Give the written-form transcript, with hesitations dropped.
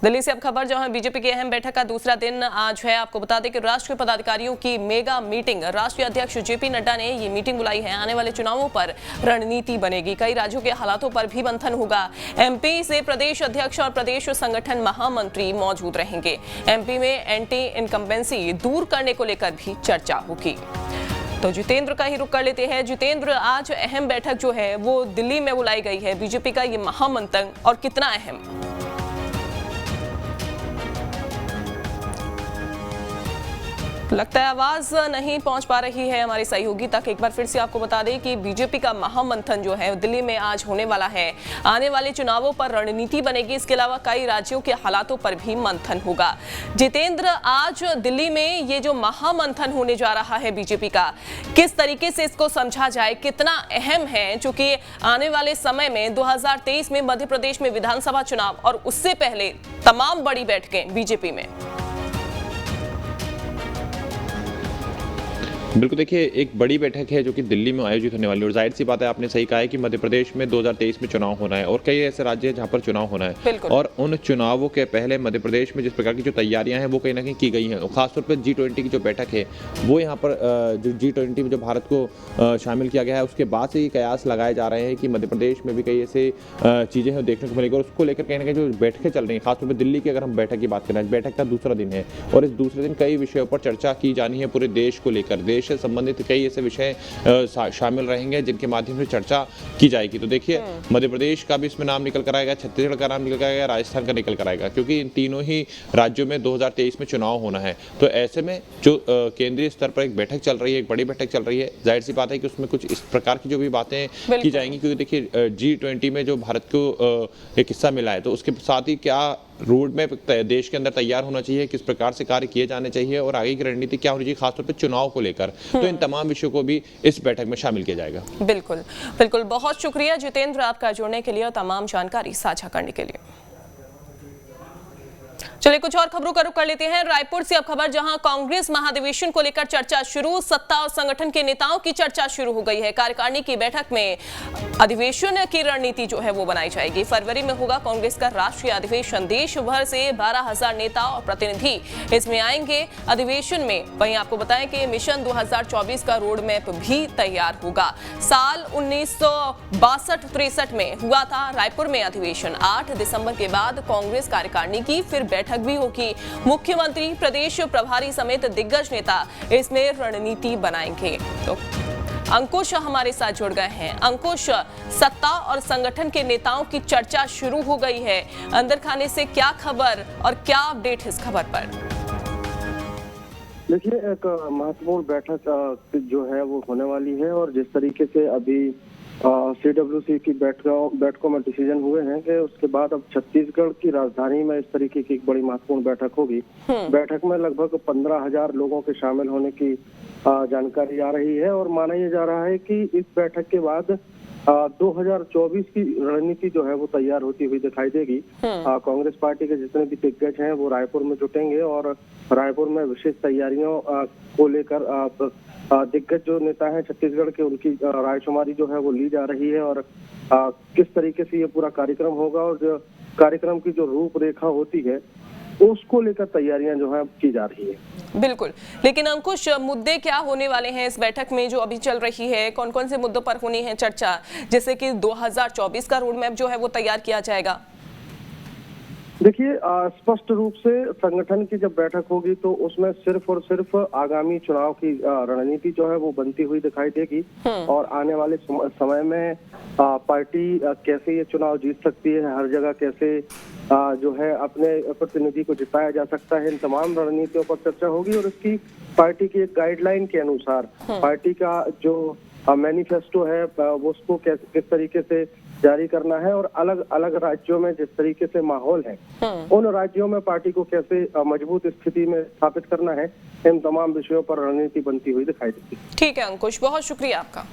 दिल्ली से अब खबर जहां बीजेपी की अहम बैठक का दूसरा दिन आज है। आपको बता दें कि राष्ट्रीय पदाधिकारियों की मेगा मीटिंग, राष्ट्रीय अध्यक्ष जेपी नड्डा ने ये मीटिंग बुलाई है। आने वाले चुनावों पर रणनीति बनेगी, कई राज्यों के हालातों पर भी मंथन होगा। एमपी से प्रदेश अध्यक्ष और प्रदेश संगठन महामंत्री मौजूद रहेंगे। एमपी में एंटी इनकम्बेंसी दूर करने को लेकर भी चर्चा होगी। तो जितेंद्र का ही रुख कर लेते हैं। जितेंद्र, आज अहम बैठक जो है वो दिल्ली में बुलाई गई है। बीजेपी का ये महामंथन और कितना अहम? लगता है आवाज नहीं पहुंच पा रही है हमारी सहयोगी तक। एक बार फिर से आपको बता दें कि बीजेपी का महामंथन जो है दिल्ली में आज होने वाला है। आने वाले चुनावों पर रणनीति बनेगी, इसके अलावा कई राज्यों के हालातों पर भी मंथन होगा। जितेंद्र, आज दिल्ली में ये जो महामंथन होने जा रहा है बीजेपी का, किस तरीके से इसको समझा जाए, कितना अहम है? चूंकि आने वाले समय में 2023 में मध्य प्रदेश में विधानसभा चुनाव और उससे पहले तमाम बड़ी बैठकें बीजेपी में। बिल्कुल, देखिए एक बड़ी बैठक है जो कि दिल्ली में आयोजित होने वाली है और जाहिर सी बात है, आपने सही कहा है कि मध्य प्रदेश में 2023 में चुनाव होना है और कई ऐसे राज्य हैं जहां पर चुनाव होना है और उन चुनावों के पहले मध्य प्रदेश में जिस प्रकार की जो तैयारियां हैं वो कहीं ना कहीं की गई हैं। और खासतौर पर G20 की जो बैठक है वो यहाँ पर जो G20 में जो भारत को शामिल किया गया है उसके बाद से ही कयास लगाए जा रहे हैं कि मध्य प्रदेश में भी कई ऐसे चीज़ें हैं देखने को मिलेगी और उसको लेकर कहीं ना कहीं जो बैठकें चल रही हैं, खासतौर पर दिल्ली की अगर हम बैठक की बात करें, बैठक का दूसरा दिन है और इस दूसरे दिन कई विषयों पर चर्चा की जानी है। पूरे देश को लेकर, देश से संबंधित कई ऐसे विषय शामिल रहेंगे जिनके माध्यम से चर्चा की जाएगी। तो देखिए मध्य प्रदेश का भी इसमें नाम निकल कर आएगा, छत्तीसगढ़ का नाम निकल कर आएगा, राजस्थान का निकल कर आएगा, क्योंकि इन तीनों ही राज्यों में 2023 में चुनाव होना है। तो ऐसे में जो केंद्रीय स्तर पर एक बैठक चल रही है, एक बड़ी बैठक चल रही है, जाहिर सी बात है कि उसमें कुछ इस प्रकार की जो भी बातें की जाएंगी, क्योंकि देखिए G20 में जो भारत को एक हिस्सा मिला है तो उसके साथ ही क्या रोड मैप देश के अंदर तैयार होना चाहिए, किस प्रकार से कार्य किए जाने चाहिए और आगे की रणनीति क्या होनी चाहिए, खासतौर पर चुनाव को लेकर। तो इन तमाम विषयों को भी इस बैठक में शामिल किया जाएगा। बिल्कुल बिल्कुल, बहुत शुक्रिया जितेंद्र आपका जुड़ने के लिए और तमाम जानकारी साझा करने के लिए। चलिए कुछ और खबरों का रुख कर लेते हैं। रायपुर से अब खबर जहां कांग्रेस महाधिवेशन को लेकर चर्चा शुरू, सत्ता और संगठन के नेताओं की चर्चा शुरू हो गई है। कार्यकारिणी की बैठक में अधिवेशन की रणनीति जो है वो बनाई जाएगी। फरवरी में होगा कांग्रेस का राष्ट्रीय अधिवेशन। देश भर से 12,000 नेता और प्रतिनिधि इसमें आएंगे अधिवेशन में। वहीं आपको बताएं कि मिशन 2024 का रोड मैप भी तैयार होगा। साल 1962-63 में हुआ था रायपुर में अधिवेशन। 8 दिसंबर के बाद कांग्रेस कार्यकारिणी की फिर बैठक भी होगी। मुख्यमंत्री, प्रदेश प्रभारी समेत दिग्गज नेता इसमें रणनीति बनाएंगे। तो अंकुश हमारे साथ जुड़ गए हैं। अंकुश, सत्ता और संगठन के नेताओं की चर्चा शुरू हो गई है। अंदर खाने से क्या खबर और क्या अपडेट इस खबर पर? देखिए, एक महत्वपूर्ण बैठक जो है वो होने वाली है और जिस तरीके से अभी CWC की बैठकों में डिसीजन हुए हैं कि उसके बाद अब छत्तीसगढ़ की राजधानी में इस तरीके की एक बड़ी महत्वपूर्ण बैठक होगी। बैठक में लगभग 15,000 लोगों के शामिल होने की जानकारी आ रही है और माना यह जा रहा है कि इस बैठक के बाद 2024 की रणनीति जो है वो तैयार होती हुई दिखाई देगी। कांग्रेस पार्टी के जितने भी दिग्गज हैं वो रायपुर में जुटेंगे और रायपुर में विशेष तैयारियों को लेकर दिग्गज जो नेता हैं छत्तीसगढ़ के, उनकी रायशुमारी जो है वो ली जा रही है और किस तरीके से ये पूरा कार्यक्रम होगा और जो कार्यक्रम की जो रूपरेखा होती है उसको लेकर तैयारियां जो है की जा रही है। बिल्कुल, लेकिन अंकुश, मुद्दे क्या होने वाले हैं इस बैठक में जो अभी चल रही है? कौन कौन से मुद्दों पर होनी है चर्चा, जैसे कि 2024 का रोड मैप जो है वो तैयार किया जाएगा? देखिए, स्पष्ट रूप से संगठन की जब बैठक होगी तो उसमें सिर्फ और सिर्फ आगामी चुनाव की रणनीति जो है वो बनती हुई दिखाई देगी और आने वाले समय में पार्टी कैसे ये चुनाव जीत सकती है, हर जगह कैसे जो है अपने प्रतिनिधि को जिताया जा सकता है, इन तमाम रणनीतियों पर चर्चा होगी और इसकी पार्टी की एक गाइडलाइन के अनुसार पार्टी का जो मैनिफेस्टो है वो उसको किस तरीके से जारी करना है और अलग अलग राज्यों में जिस तरीके से माहौल है उन राज्यों में पार्टी को कैसे मजबूत स्थिति में स्थापित करना है, इन तमाम विषयों पर रणनीति बनती हुई दिखाई देती है। ठीक है अंकुश, बहुत शुक्रिया आपका।